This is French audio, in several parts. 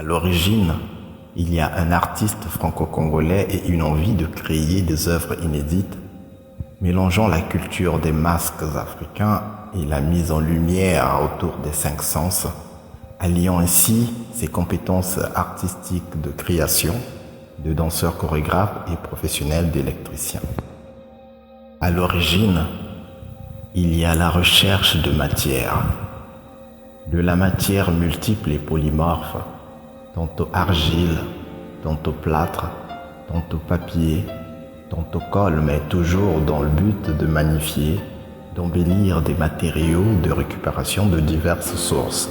À l'origine, il y a un artiste franco-congolais et une envie de créer des œuvres inédites, mélangeant la culture des masques africains et la mise en lumière autour des cinq sens, alliant ainsi ses compétences artistiques de création, de danseur chorégraphe et professionnel d'électricien. À l'origine, il y a la recherche de matière, de la matière multiple et polymorphe, tantôt argile, tantôt plâtre, tantôt papier, tantôt colle, mais toujours dans le but de magnifier, d'embellir des matériaux de récupération de diverses sources.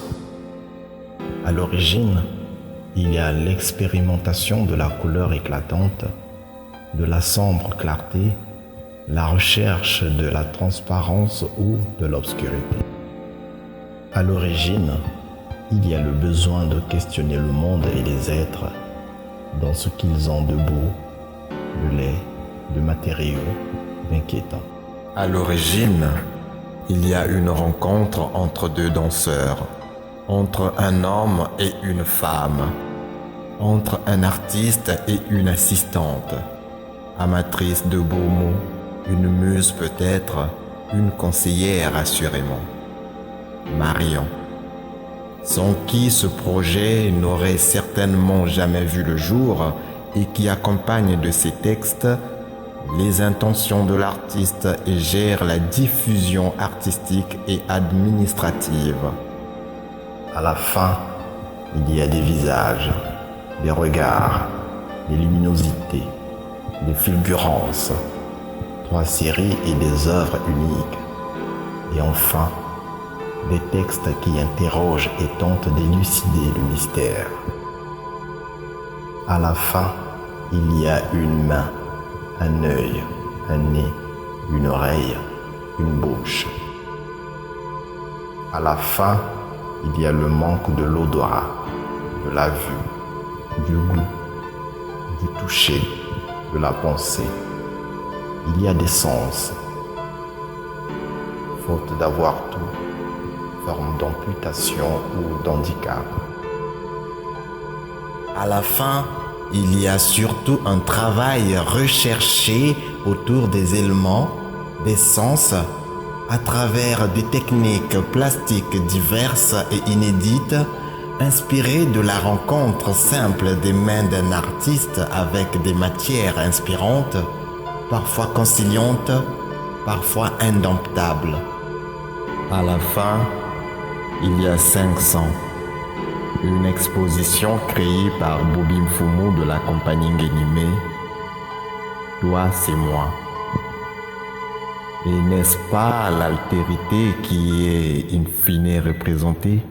À l'origine, il y a l'expérimentation de la couleur éclatante, de la sombre clarté, la recherche de la transparence ou de l'obscurité. À l'origine, il y a le besoin de questionner le monde et les êtres dans ce qu'ils ont de beau, de laid, de matériaux, d'inquiétant. À l'origine, il y a une rencontre entre deux danseurs, entre un homme et une femme, entre un artiste et une assistante, amatrice de beaux mots, une muse peut-être, une conseillère assurément. Marion, sans qui ce projet n'aurait certainement jamais vu le jour et qui accompagne de ses textes les intentions de l'artiste et gère la diffusion artistique et administrative. À la fin, il y a des visages, des regards, des luminosités, des fulgurances, 3 séries et des œuvres uniques. Et enfin, des textes qui interrogent et tentent d'élucider le mystère. À la fin, il y a une main, un œil, un nez, une oreille, une bouche. À la fin, il y a le manque de l'odorat, de la vue, du goût, du toucher, de la pensée. Il y a des sens. Faute d'avoir tout, forme d'amputation ou d'handicap. À la fin, il y a surtout un travail recherché autour des éléments, des sens, à travers des techniques plastiques diverses et inédites, inspirées de la rencontre simple des mains d'un artiste avec des matières inspirantes, parfois conciliantes, parfois indomptables. À la fin, il y a 500. Une exposition créée par Bobby Mfumu de la compagnie Nguénimé. Toi, c'est moi. Et n'est-ce pas l'altérité qui est in fine représentée?